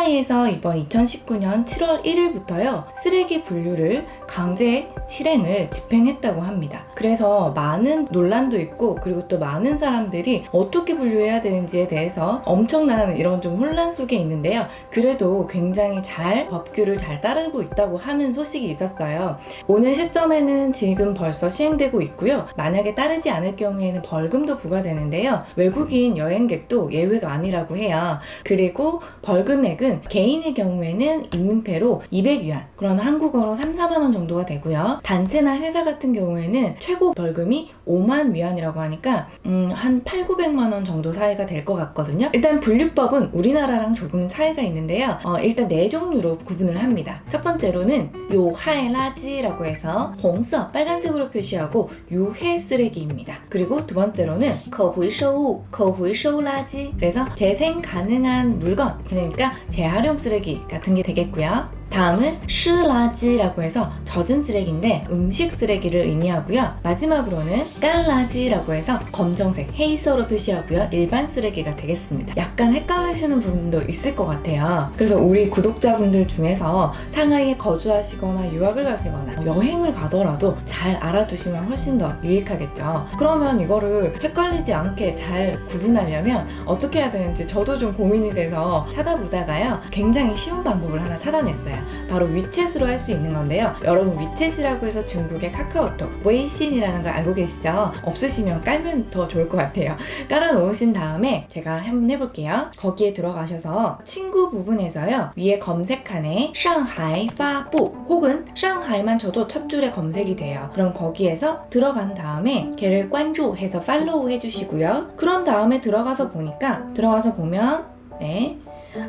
상하이에서 이번 2019년 7월 1일부터요 쓰레기 분류를 강제 실행을 집행했다고 합니다. 그래서 많은 논란도 있고 그리고 또 많은 사람들이 어떻게 분류해야 되는지에 대해서 엄청난 이런 좀 혼란 속에 있는데요. 그래도 굉장히 잘 법규를 잘 따르고 있다고 하는 소식이 있었어요. 오늘 시점에는 지금 벌써 시행되고 있고요. 만약에 따르지 않을 경우에는 벌금도 부과되는데요. 외국인 여행객도 예외가 아니라고 해요. 그리고 벌금액은 개인의 경우에는 인민폐로 200위안, 그런 한국어로 3, 4만 원 정도가 되고요. 단체나 회사 같은 경우에는 최고 벌금이 5만 위안이라고 하니까 한 8, 900만 원 정도 사이가 될 것 같거든요. 일단 분류법은 우리나라랑 조금 차이가 있는데요. 일단 4종류로 구분을 합니다. 첫 번째로는 요하이라지라고 해서 홍色, 빨간색으로 표시하고 유해 쓰레기입니다. 그리고 두 번째로는 거回收物, 거回收垃圾, 그래서 재생 가능한 물건, 그러니까 재활용 쓰레기 같은 게 되겠고요. 다음은 시라지라고 해서 젖은 쓰레기인데 음식 쓰레기를 의미하고요. 마지막으로는 깐라지라고 해서 검정색 헤이서로 표시하고요. 일반 쓰레기가 되겠습니다. 약간 헷갈리시는 부분도 있을 것 같아요. 그래서 우리 구독자분들 중에서 상하이에 거주하시거나 유학을 가시거나 여행을 가더라도 잘 알아두시면 훨씬 더 유익하겠죠. 그러면 이거를 헷갈리지 않게 잘 구분하려면 어떻게 해야 되는지 저도 좀 고민이 돼서 찾아보다가요. 굉장히 쉬운 방법을 하나 찾아냈어요. 바로 위챗으로 할 수 있는 건데요. 여러분 위챗이라고 해서 중국의 카카오톡, 웨이신이라는 거 알고 계시죠? 없으시면 깔면 더 좋을 것 같아요. 깔아놓으신 다음에 제가 한번 해볼게요. 거기에 들어가셔서 친구 부분에서요. 위에 검색칸에 상하이 파부 혹은 상하이만 쳐도 첫 줄에 검색이 돼요. 그럼 거기에서 들어간 다음에 걔를 관주 해서 팔로우 해주시고요. 그런 다음에 들어가서 보면 네.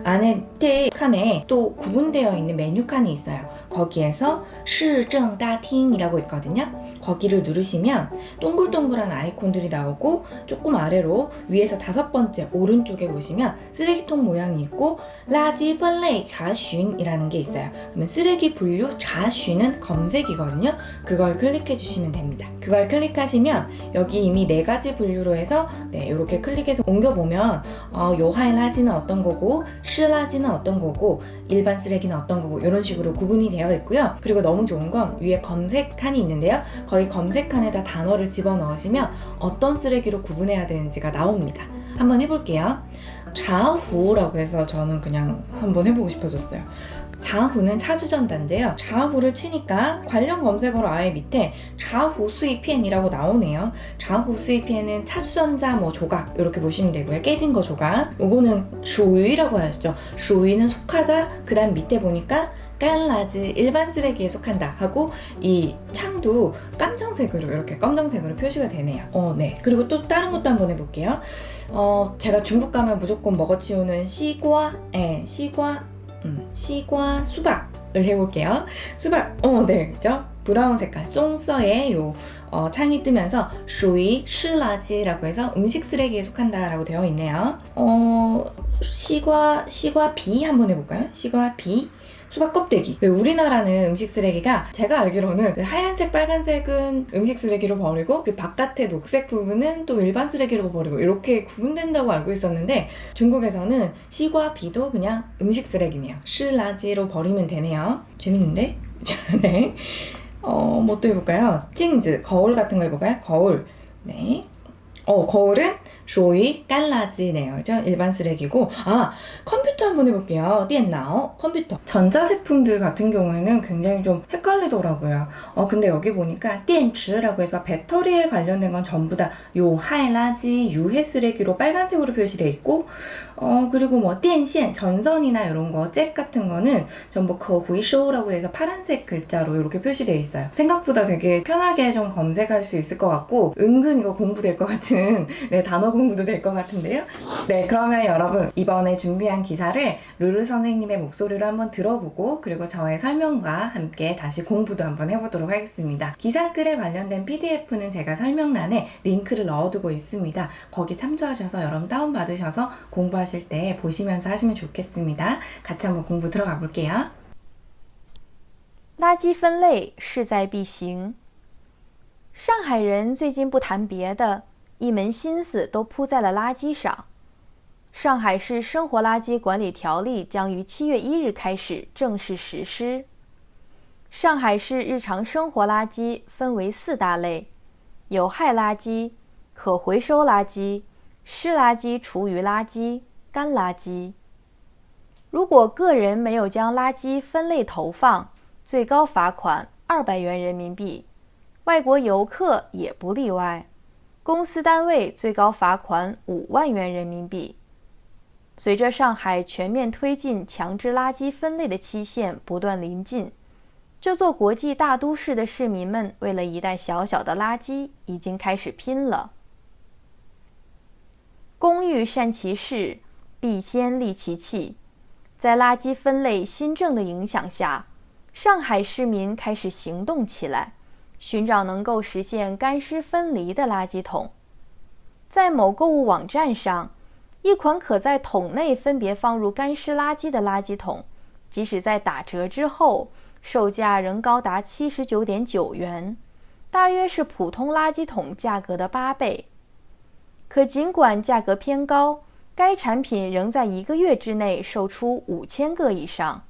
안에 밑에 칸에 또 구분되어 있는 메뉴 칸이 있어요. 거기에서 시정다팅이라고 있거든요. 거기를 누르시면 동글동글한 아이콘들이 나오고 조금 아래로 위에서 5번째 오른쪽에 보시면 쓰레기통 모양이 있고 라지分类 查询이라는 게 있어요. 그러면 쓰레기 분류查询은 검색이거든요. 그걸 클릭해 주시면 됩니다. 그걸 클릭하시면 여기 이미 4가지 분류로 해서 이렇게 클릭해서 옮겨보면 요하이라지는 어떤 거고 시라지는 어떤 거고 일반 쓰레기는 어떤 거고 이런 식으로 구분이 되어 있고요. 그리고 너무 좋은 건 위에 검색칸이 있는데요. 거기 검색칸에다 단어를 집어넣으시면 어떤 쓰레기로 구분해야 되는지가 나옵니다. 한번 해볼게요. 자후라고 해서 저는 그냥 한번 해보고 싶어졌어요. 자후는 차주전자인데요. 자후를 치니까 관련 검색어로 아예 밑에 자후 수입펜이라고 나오네요. 자후 수입펜은 차주전자 조각 이렇게 보시면 되고요. 깨진 거 조각. 요거는 슈위라고 하죠. 슈위는 속하다. 그 다음 밑에 보니까 깐라지 일반 쓰레기에 속한다 하고 이 창도 깜정색으로 이렇게 검정색으로 표시가 되네요. 네. 그리고 또 다른 것도 한번 해볼게요. 제가 중국 가면 무조건 먹어치우는 시과 수박을 해볼게요. 수박, 네, 그죠? 브라운 색깔, 棕서의 창이 뜨면서 슈이 시라지라고 해서 음식 쓰레기에 속한다라고 되어 있네요. 시과 비 한번 해볼까요? 시과 비. 수박 껍데기. 우리나라는 음식 쓰레기가 제가 알기로는 그 하얀색, 빨간색은 음식 쓰레기로 버리고 그 바깥에 녹색 부분은 또 일반 쓰레기로 버리고 이렇게 구분된다고 알고 있었는데 중국에서는 시과 비도 그냥 음식 쓰레기네요. 시라지로 버리면 되네요. 재밌는데? 네. 뭐 또 해볼까요? 찡즈, 거울 같은 거 해볼까요? 거울. 네. 거울은 쇼이 깐라지네요. 그죠? 일반 쓰레기고. 컴퓨터 한번 해볼게요. 电脑 컴퓨터. 전자제품들 같은 경우에는 굉장히 좀 헷갈리더라고요. 근데 여기 보니까 电池라고 해서 배터리에 관련된 건 전부 다 요하이라지 유해 쓰레기로 빨간색으로 표시되어 있고 그리고 电线 전선이나 이런 거 잭 같은 거는 전부 거回收라고 해서 파란색 글자로 이렇게 표시되어 있어요. 생각보다 되게 편하게 좀 검색할 수 있을 것 같고 은근 이거 공부될 것 같은 단어 공부도 될 것 같은데요. 네, 그러면 여러분 이번에 준비한 기사를 루루 선생님의 목소리로 한번 들어보고 그리고 저의 설명과 함께 다시 공부도 한번 해보도록 하겠습니다. 기사글에 관련된 PDF는 제가 설명란에 링크를 넣어두고 있습니다. 거기 참조하셔서 여러분 다운받으셔서 공부하실 때 보시면서 하시면 좋겠습니다. 같이 한번 공부 들어가 볼게요. 垃圾分类势在必行。上海人最近不谈别的，一门心思都扑在了垃圾上。上海市生活垃圾管理条例将于7月1日开始正式实施。上海市日常生活垃圾分为4大类：有害垃圾、可回收垃圾、湿垃圾厨余垃圾、干垃圾。如果个人没有将垃圾分类投放，最高罚款200元人民币，外国游客也不例外。公司单位最高罚款5万元人民币。随着上海全面推进强制垃圾分类的期限不断临近，这座国际大都市的市民们为了一袋小小的垃圾已经开始拼了。工欲善其事，必先利其器。在垃圾分类新政的影响下，上海市民开始行动起来，寻找能够实现干湿分离的垃圾桶。在某购物网站上，一款可在桶内分别放入干湿垃圾的垃圾桶，即使在打折之后，售价仍高达79.9元，大约是普通垃圾桶价格的8倍。可尽管价格偏高，该产品仍在1个月之内售出5000个以上。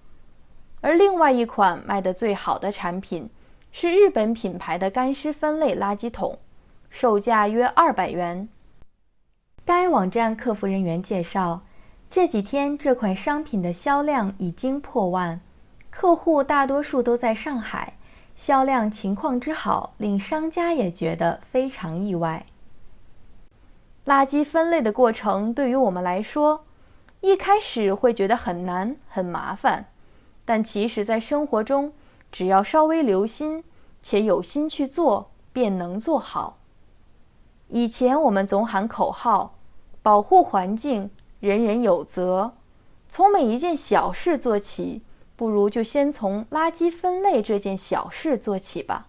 而另外一款卖得最好的产品是日本品牌的干湿分类垃圾桶，售价约200元。该网站客服人员介绍，这几天这款商品的销量已经破万，客户大多数都在上海，销量情况之好令商家也觉得非常意外。垃圾分类的过程对于我们来说，一开始会觉得很难很麻烦，但其实在生活中只要稍微留心且有心去做，便能做好。以前我们总喊口号，保护环境，人人有责。从每一件小事做起，不如就先从垃圾分类这件小事做起吧。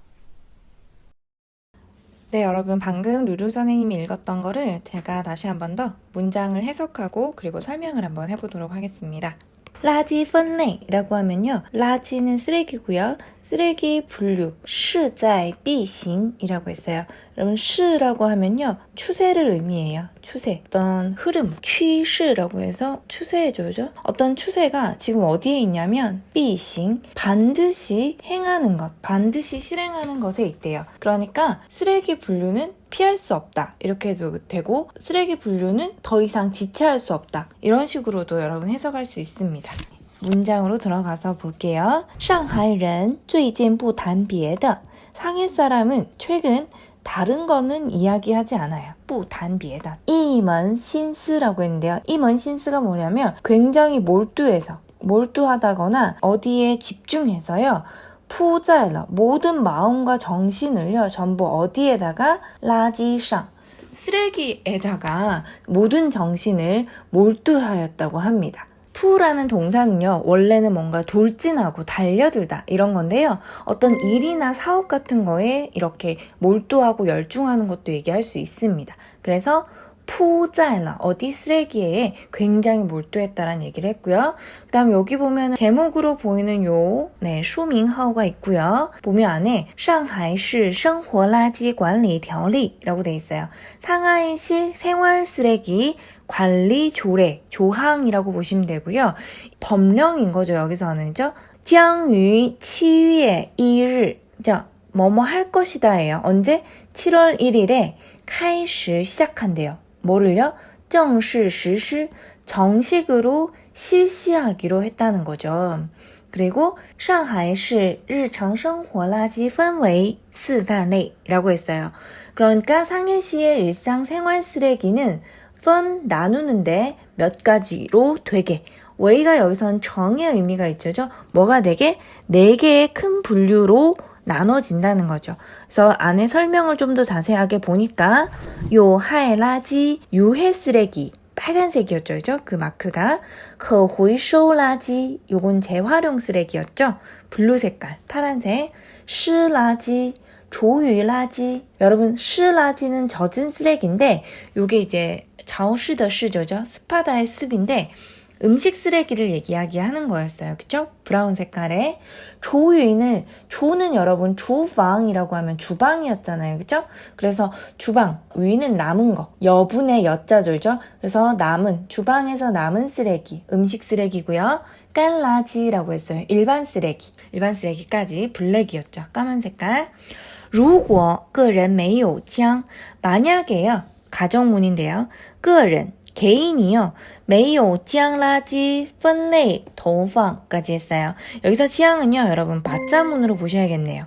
네, 여러분 방금 루루 선생님이 읽었던 거를 제가 다시 한 번 더 문장을 해석하고 그리고 설명을 한번 해보도록 하겠습니다. 라지分类라고 하면요, 라지는 쓰레기고요. 쓰레기 분류, 势在必行이라고 했어요. 여러분, 势라고 하면요, 추세를 의미해요. 추세, 어떤 흐름,趋势라고 해서 추세조죠. 어떤 추세가 지금 어디에 있냐면, 必行, 반드시 행하는 것, 반드시 실행하는 것에 있대요. 그러니까 쓰레기 분류는 피할 수 없다 이렇게 해도 되고, 쓰레기 분류는 더 이상 지체할 수 없다 이런 식으로도 여러분 해석할 수 있습니다. 문장으로 들어가서 볼게요. 上海人最近不谈别的. 상해 사람은 최근 다른 거는 이야기하지 않아요. 不谈别的. 一门心思라고 했는데요. 一门心思가 뭐냐면 굉장히 몰두하다거나 어디에 집중해서요. 扑在了 모든 마음과 정신을요. 전부 어디에다가 垃圾上 쓰레기에다가 모든 정신을 몰두하였다고 합니다. 푸라는 동사는요, 원래는 뭔가 돌진하고 달려들다 이런 건데요. 어떤 일이나 사업 같은 거에 이렇게 몰두하고 열중하는 것도 얘기할 수 있습니다. 그래서 푸자일라, 어디 쓰레기에 굉장히 몰두했다라는 얘기를 했고요. 그 다음 여기 보면 제목으로 보이는 요 슈밍하오가 있고요. 보면 안에 상하이시 생활垃圾管理条例라고 돼 있어요. 상하이시 생활 쓰레기 관리 조례, 조항이라고 보시면 되고요. 법령인 거죠, 여기서는죠. 将于7月1日, 자, 뭐뭐 할 것이다예요. 언제? 7월 1일에 开始 시작한대요. 뭐를요? 正式实施, 정식으로 실시하기로 했다는 거죠. 그리고 上海市日常生活垃圾分为4大类라고 했어요. 그러니까 상해시의 일상생활 쓰레기는 분 나누는데 몇 가지로 되게, 웨이가 여기선 정의 의미가 있죠. 뭐가 되게? 4개의 큰 분류로 나눠진다는 거죠. 그래서 안에 설명을 좀 더 자세하게 보니까 요하이垃圾, 유해 쓰레기, 빨간색이었죠. 그죠? 그 마크가 可回收垃圾, 요건 재활용 쓰레기였죠. 블루 색깔, 파란색. 湿垃圾, 조유垃圾. 여러분, 湿垃圾는 젖은 쓰레기인데 요게 이제 자오시的시죠. 스파다의 습인데 음식 쓰레기를 이야기하는 거였어요. 그쵸? 브라운 색깔의 조위는 주는 여러분 주방이라고 하면 주방이었잖아요. 그쵸? 그래서 주방, 위는 남은 거, 여분의 여자죠. 그죠? 그래서 남은, 주방에서 남은 쓰레기, 음식 쓰레기고요. 깔라지라고 했어요. 일반 쓰레기. 일반 쓰레기까지 블랙이었죠. 까만 색깔. 如果个人没有将 만약에요. 가정문인데요. 个人 개인이요. 没有将垃圾分类投放까지 했어요. 여기서 지향은요. 여러분 맞자문으로 보셔야겠네요.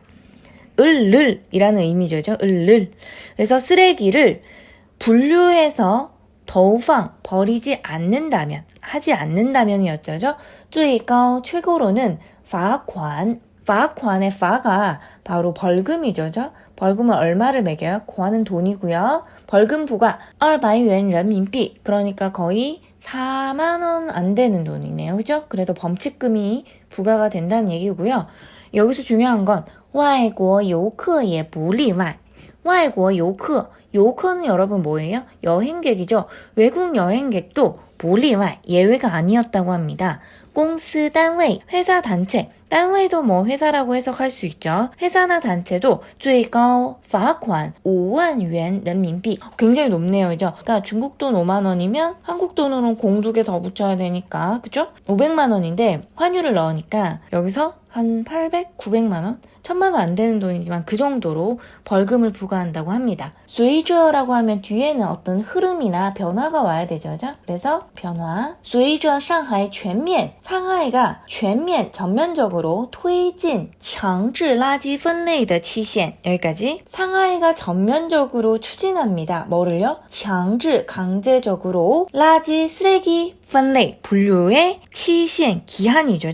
을를 이라는 의미죠. 을를. 그래서 쓰레기를 분류해서 投放 버리지 않는다면 하지 않는다면이었죠. 最高 최고로는 罚款 罚款의 罚가 바로 벌금이죠. 벌금은 얼마를 매겨요? 관은 돈이고요. 벌금 부과 200元人民币 그러니까 거의 4만 원 안 되는 돈이네요. 그죠? 그래도 범칙금이 부과가 된다는 얘기고요. 여기서 중요한 건 外国游客也不例外 外国游客 游客는 여러분 뭐예요? 여행객이죠. 외국 여행객도 不例外 예외가 아니었다고 합니다. 公司单位 회사 단체单位도 뭐 회사라고 해석할 수 있죠. 회사나 단체도 最高罚款5万元人民币 굉장히 높네요. 그죠? 그러니까 중국 돈 5만 원이면 한국 돈으로는 공두개 더 붙여야 되니까 그죠? 500만 원인데 환율을 넣으니까 여기서 한 800, 900만 원? 1000만 원 안 되는 돈이지만 그 정도로 벌금을 부과한다고 합니다. 随着라고 하면 뒤에는 어떤 흐름이나 변화가 와야 되죠. 그래서 변화 随着上海全面 상하이가 全面 전면적으로 推进强制垃圾分类的期限 여기까지 상하이가 전면적으로 추진합니다. 뭐를요? 强制 강제적으로 垃圾 쓰레기 分类 분류의期限 기한이죠.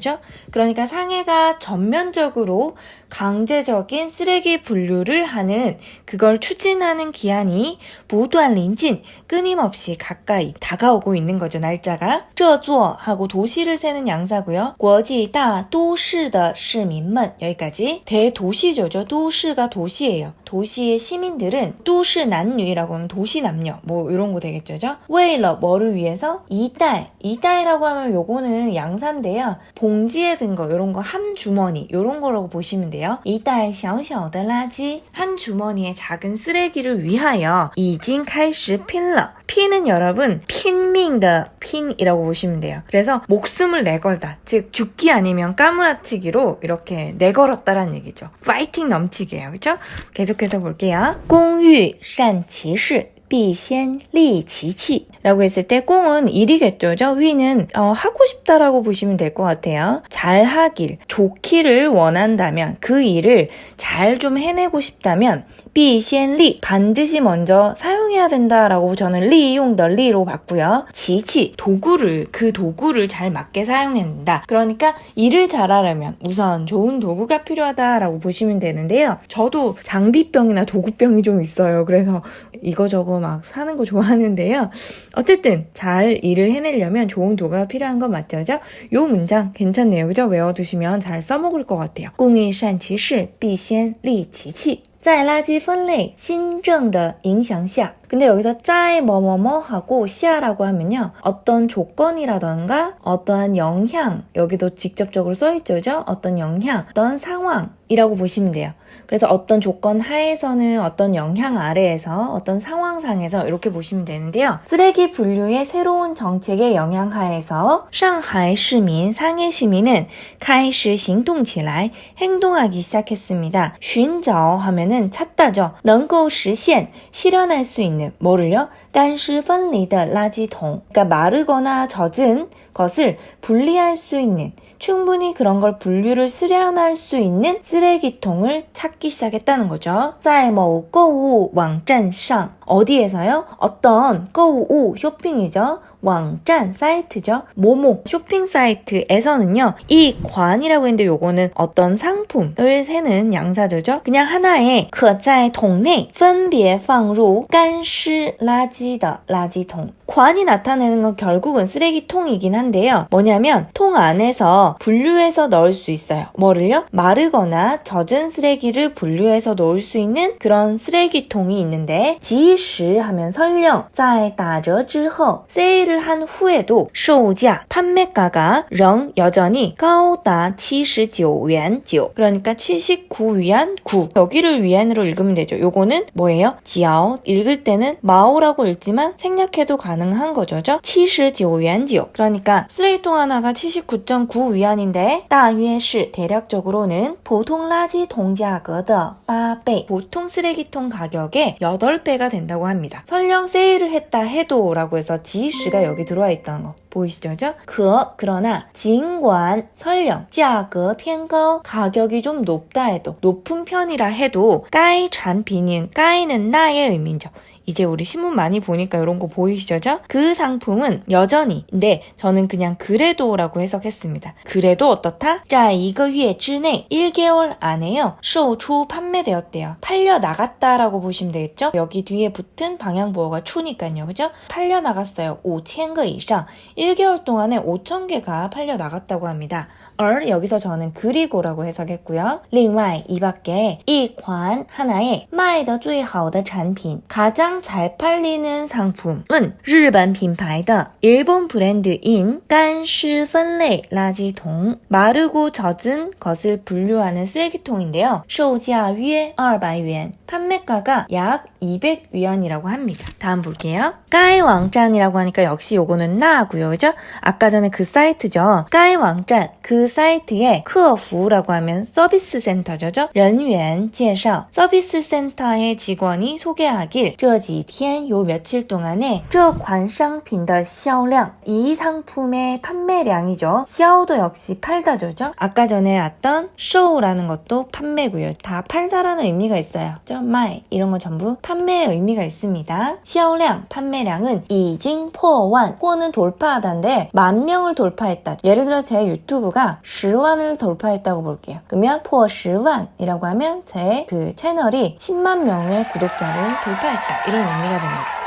그러니까 상해가 전면적으로 강제적인 쓰레기 분류를 하는 그걸 추진하는 기한이 不断临近 끊임없이 가까이 다가오고 있는 거죠. 날짜가 这座 하고 도시를 세는 양사고요. 国际大都市的市民们 여기까지 대도시죠. 도시가 도시예요. 도시의 시민들은 都市男女라고 하면 도시 남녀 뭐 이런 거 되겠죠. 为了 뭐를 위해서 一袋 이따이라고 하면 요거는 양산인데요. 봉지에 든 거 이런 거 한 주머니 이런 거라고 보시면 돼요. 이따이 小小的垃圾 한 주머니의 작은 쓰레기를 위하여 已经开始拼了 拼은 여러분拼命的 拼이라고 보시면 돼요. 그래서 목숨을 내걸다 즉 죽기 아니면 까무라치기로 이렇게 내걸었다라는 얘기죠. 파이팅 넘치게요. 그렇죠? 계속해서 볼게요. 公欲善其事 必先利其器 라고 했을 때 꽁은 일이겠죠. 위는 하고 싶다라고 보시면 될 것 같아요. 잘 하길, 좋기를 원한다면 그 일을 잘 좀 해내고 싶다면 必先利 반드시 먼저 사용해야 된다라고 저는 리용 널리로 봤고요. 지치 도구를 그 도구를 잘 맞게 사용해야 된다. 그러니까 일을 잘하려면 우선 좋은 도구가 필요하다라고 보시면 되는데요. 저도 장비병이나 도구병이 좀 있어요. 그래서 이거저거 막 사는 거 좋아하는데요. 어쨌든 잘 일을 해내려면 좋은 도구가 필요한 건 맞죠? 요 문장 괜찮네요. 그죠? 외워두시면 잘 써먹을 것 같아요. 公欲善其事必先利其器在垃圾分类新政的影响下 근데 여기서 짜이 뭐뭐뭐 하고 시아라고 하면요. 어떤 조건이라던가 어떠한 영향 여기도 직접적으로 써있죠. 그죠? 어떤 영향, 어떤 상황이라고 보시면 돼요. 그래서 어떤 조건 하에서는 어떤 영향 아래에서 어떤 상황상에서 이렇게 보시면 되는데요. 쓰레기 분류의 새로운 정책의 영향 하에서 상하이 시민, 상해 시민은 开始行动起来 행동하기 시작했습니다. 寻找 하면은 찾다죠. 能够实现 실현할 수 있는 뭐를요? 干湿分离的垃圾桶 그러니까 마르거나 젖은 것을 분리할 수 있는 충분히 그런 걸 분류를 수련할 수 있는 쓰레기통을 찾기 시작했다는 거죠. 在某购物网站上 어디에서요? 어떤 购物 쇼핑이죠. 왕짠 사이트죠. 모모 쇼핑 사이트에서는요. 이 관이라고 했는데 요거는 어떤 상품을 세는 양사죠. 그냥 하나의 可在桶内分别放入干湿垃圾的垃圾桶 관이 나타내는 건 결국은 쓰레기통이긴 한데요. 뭐냐면 통 안에서 분류해서 넣을 수 있어요. 뭐를요? 마르거나 젖은 쓰레기를 분류해서 넣을 수 있는 그런 쓰레기통이 있는데 及时 하면 설령 在打折之后 세일을 출시한 후에도 售价 판매가가 仍 여전히 高达 79元 9. 그러니까 79위안 9. 여기를 위안으로 읽으면 되죠. 요거는 뭐예요? 지ao. 읽을 때는 마오라고 읽지만 생략해도 가능한 거죠. 79元 9. 그러니까 쓰레기통 하나가 79.9위안인데 大约是 대략적으로는 普通垃圾桶价格的 8배. 보통 쓰레기통 가격의 8배가 된다고 합니다. 설령 세일을 했다 해도 라고 해서 지시가 여기 들어와 있다는 거 보이시죠? 그러나 尽管 설령 价格偏高 가격이 좀 높다 해도 높은 편이라 해도 该产品 该는 나의 의미죠. 이제 우리 신문 많이 보니까 이런 거 보이시죠? 그 상품은 여전히, 근데 저는 그냥 그래도라고 해석했습니다. 그래도 어떻다? 在一个月之内 1개월 안에요. 售出 판매되었대요. 팔려 나갔다라고 보시면 되겠죠? 여기 뒤에 붙은 방향부호가 추니까요. 그죠? 팔려 나갔어요. 5,000개 이상. 1개월 동안에 5,000개가 팔려 나갔다고 합니다. 여기서 저는 그리고라고 해석했고요. 另外 이 밖에 一款 하나의 卖得最好的产品 가장 잘 팔리는 상품은 日本品牌的 일본 브랜드인 干湿分类垃圾桶 마르고 젖은 것을 분류하는 쓰레기통인데요. 售价约 200元 판매가가 약 200위안이라고 합니다. 다음 볼게요. 该网站이라고 하니까 역시 요거는 나고요. 그죠? 아까 전에 그 사이트죠. 该网站 그 사이트에 客服라고 하면 서비스 센터죠. 人员介绍 서비스 센터의 직원이 소개하길 这几天 요 며칠 동안에 这款商品的销量 이 상품의 판매량이죠. 销도 역시 팔다죠. 아까 전에 왔던 show라는 것도 판매고요. 다 팔다라는 의미가 있어요. 마이 이런 거 전부 판매의 의미가 있습니다. 销量 판매량은 已经破万 포는 돌파하다인데 10,000명을 돌파했다. 예를 들어 제 유튜브가 10만을 돌파했다고 볼게요. 그러면 破10万이라고 하면 제 그 채널이 10만 명의 구독자를 돌파했다. 이런 의미가 됩니다.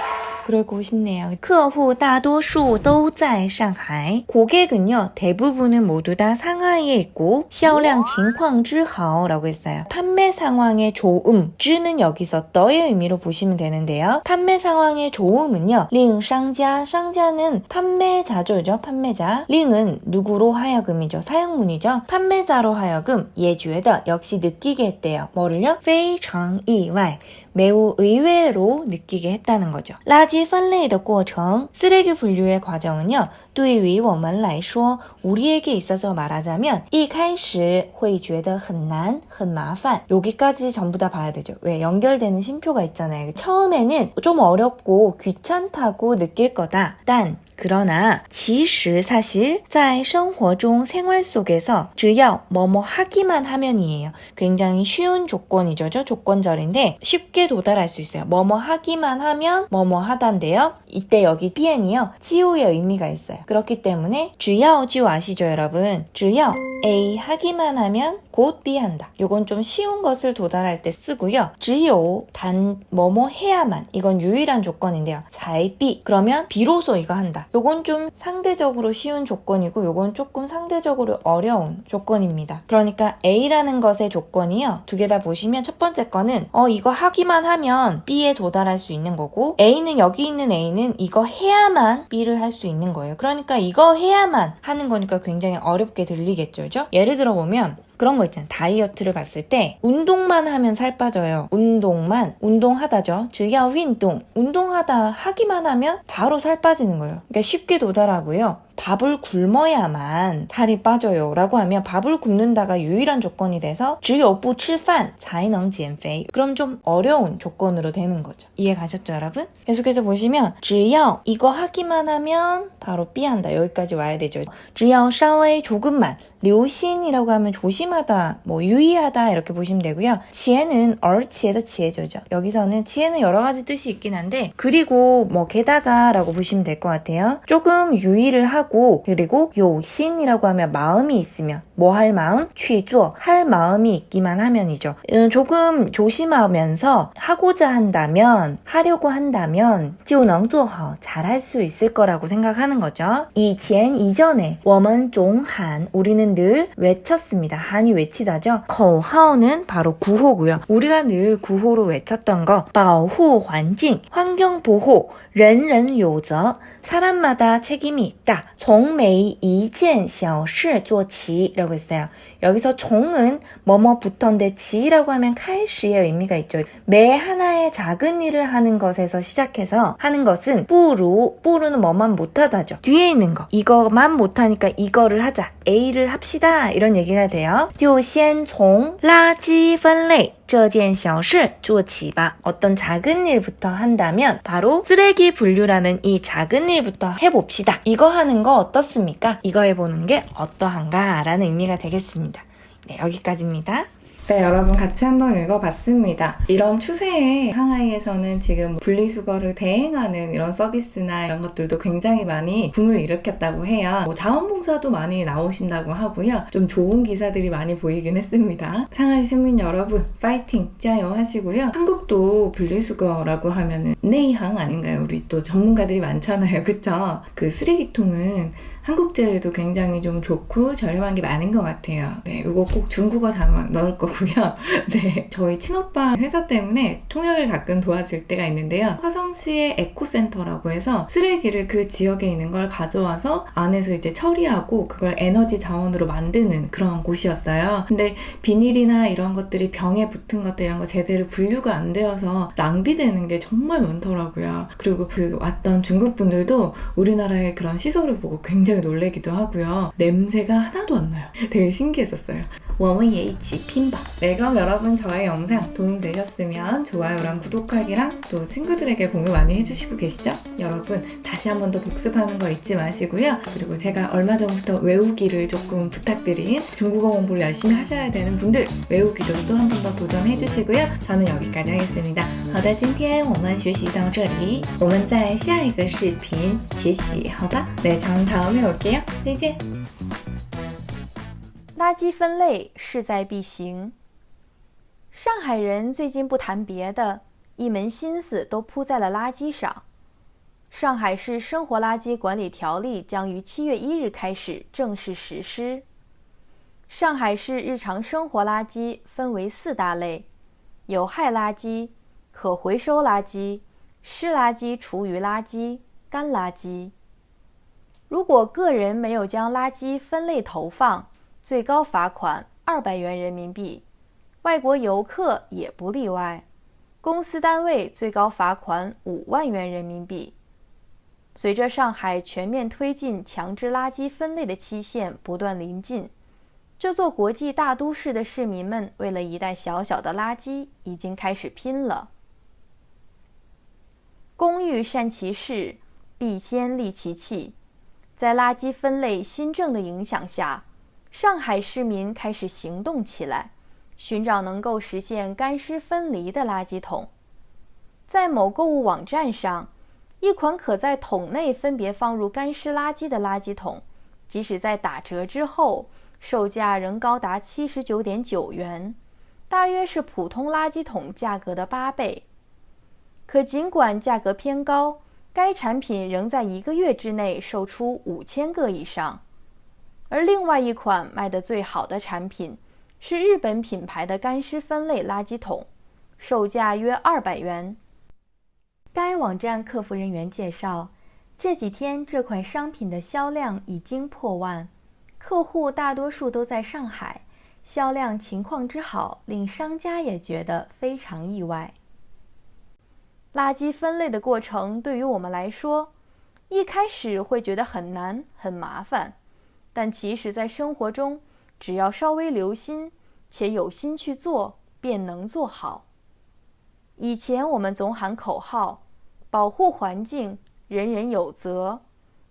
그러고 싶네요. 客户大多数都在上海. 고객은요, 대부분은 모두 다 상하이에 있고 销量情况之好라고 했어요. 판매 상황의 좋음, 之는 여기서 너의 의미로 보시면 되는데요. 판매 상황의 좋음은요, 令商家, 상자는 판매자죠, 판매자. 令은 누구로 하여금이죠, 사용문이죠. 판매자로 하여금 也觉得 역시 느끼게 했대요. 뭐를요? 非常意外. 매우 의외로 느끼게 했다는 거죠. 垃圾分类的过程 쓰레기 분류의 과정은요. 对于我们来说 우리에게 있어서 말하자면 一开始会觉得很难很麻烦 여기까지 전부 다 봐야 되죠. 왜? 연결되는 쉼표가 있잖아요. 처음에는 좀 어렵고 귀찮다고 느낄 거다. 단 그러나 其实 사실 在生活中 생활 속에서 只要뭐뭐 하기만 하면이에요. 굉장히 쉬운 조건이죠. 조건절인데 쉽게 도달할 수 있어요. 뭐뭐 하기만 하면 뭐뭐 하단데요. 이때 여기 비엔이요. 지우의 의미가 있어요. 그렇기 때문에 只要 지우 아시죠 여러분? 只要 A 하기만 하면 곧 B 한다. 요건 좀 쉬운 것을 도달할 때 쓰고요. 只有 단 뭐뭐 해야만 이건 유일한 조건인데요. 才 B 그러면 비로소 이거 한다. 요건 좀 상대적으로 쉬운 조건이고 요건 조금 상대적으로 어려운 조건입니다. 그러니까 A라는 것의 조건이요. 두 개 다 보시면 첫 번째 거는 이거 하기만 하면 B에 도달할 수 있는 거고 A는 여기 있는 A는 이거 해야만 B를 할 수 있는 거예요. 그러니까 이거 해야만 하는 거니까 굉장히 어렵게 들리겠죠. 그죠? 예를 들어 보면 그런 거 있잖아요. 다이어트를 봤을 때 운동만 하면 살 빠져요. 운동하다죠. 只要运动 운동하다 하기만 하면 바로 살 빠지는 거예요. 그러니까 쉽게 도달하고요. 밥을 굶어야만 살이 빠져요 라고 하면 밥을 굶는다가 유일한 조건이 돼서 只有不吃饭才能减肥 그럼 좀 어려운 조건으로 되는 거죠. 이해 가셨죠 여러분? 계속해서 보시면 只要 이거 하기만 하면 바로 삐한다. 여기까지 와야 되죠. 只要稍微 조금만 留心이라고 하면 조심하다, 뭐 유의하다 이렇게 보시면 되고요. 지혜는 얼지혜도 지혜죠죠. 여기서는 지혜는 여러 가지 뜻이 있긴 한데 그리고 뭐 게다가 라고 보시면 될 것 같아요. 조금 유의를 하고 그리고 요신이라고 하면 마음이 있으면 뭐 할 마음? 去做 할 마음이 있기만 하면이죠. 조금 조심하면서 하고자 한다면 하려고 한다면 就能做好 잘할 수 있을 거라고 생각하는 거죠. 以前 이전에 我们总喊 우리는 우리는 늘 외쳤습니다. 한이 외치다죠. 거하오는 바로 구호고요. 우리가 늘 구호로 외쳤던 거, 保护环境, 환경보호, 人人有责, 사람마다 책임이 있다. 从每一件小事做起라고 했어요. 여기서 종은 뭐뭐부터인데 지라고 하면开始의 의미가 있죠. 매 하나의 작은 일을 하는 것에서 시작해서 하는 것은 뿌루는 뭐만 못하다죠. 뒤에 있는 거. 이거만 못하니까 이거를 하자. A를 합시다. 이런 얘기가 돼요. 就先从垃圾分类这件小事做起吧. 어떤 작은 일부터 한다면 바로 쓰레기 분류라는 이 작은 일부터 해봅시다. 이거 하는 거 어떻습니까? 이거 해보는 게 어떠한가? 라는 의미가 되겠습니다. 네, 여기까지입니다. 네, 여러분 같이 한번 읽어봤습니다. 이런 추세에 상하이에서는 지금 분리수거를 대행하는 이런 서비스나 이런 것들도 굉장히 많이 붐을 일으켰다고 해요. 자원봉사도 많이 나오신다고 하고요. 좀 좋은 기사들이 많이 보이긴 했습니다. 상하이 시민 여러분, 파이팅! 짜요 하시고요. 한국도 분리수거라고 하면은 내이항 아닌가요? 우리 또 전문가들이 많잖아요. 그쵸? 그 쓰레기통은 한국제도 굉장히 좀 좋고 저렴한 게 많은 것 같아요. 네, 이거 꼭 중국어 자막 넣을 거고요. 네, 저희 친오빠 회사 때문에 통역을 가끔 도와줄 때가 있는데요. 화성시의 에코센터라고 해서 쓰레기를 그 지역에 있는 걸 가져와서 안에서 이제 처리하고 그걸 에너지 자원으로 만드는 그런 곳이었어요. 근데 비닐이나 이런 것들이 병에 붙은 것들 이런 거 제대로 분류가 안 되어서 낭비되는 게 정말 많더라고요. 그리고 그 왔던 중국 분들도 우리나라의 그런 시설을 보고 굉장히 놀래기도 하고요. 냄새가 하나도 안 나요. 되게 신기했었어요. 我们也一起拼吧. 네, 그럼 여러분 저의 영상 도움되셨으면 좋아요랑 구독하기랑 또 친구들에게 공유 많이 해주시고 계시죠? 여러분 다시 한 번 더 복습하는 거 잊지 마시고요. 그리고 제가 얼마 전부터 외우기를 조금 부탁드린 중국어 공부를 열심히 하셔야 되는 분들 외우기도 또 한 번 더 도전해 주시고요. 저는 여기까지 하겠습니다. 好的，今天我们学习到这里，我们在下一个视频学习，好吧？네, 저는 다음에 올게요. 再见。垃圾分类势在必行。上海人最近不谈别的，一门心思都扑在了垃圾上。上海市生活垃圾管理条例将于7月1日开始正式实施。上海市日常生活垃圾分为4大类：有害垃圾、可回收垃圾、湿垃圾厨余垃圾、干垃圾。如果个人没有将垃圾分类投放，最高罚款200元人民币，外国游客也不例外。公司单位最高罚款5万元人民币。随着上海全面推进强制垃圾分类的期限不断临近，这座国际大都市的市民们为了一袋小小的垃圾已经开始拼了。工欲善其事，必先利其器。在垃圾分类新政的影响下，上海市民开始行动起来，寻找能够实现干湿分离的垃圾桶。在某购物网站上，一款可在桶内分别放入干湿垃圾的垃圾桶，即使在打折之后，售价仍高达79.9元，大约是普通垃圾桶价格的8倍。可尽管价格偏高，该产品仍在1个月之内售出5000个以上。而另外一款卖得最好的产品是日本品牌的干湿分类垃圾桶，售价约200元。该网站客服人员介绍，这几天这款商品的销量已经破万，客户大多数都在上海，销量情况之好令商家也觉得非常意外。垃圾分类的过程对于我们来说，一开始会觉得很难很麻烦，但其实在生活中只要稍微留心且有心去做，便能做好。以前我们总喊口号，保护环境，人人有责。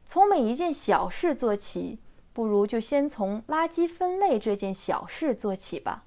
从每一件小事做起，不如就先从垃圾分类这件小事做起吧。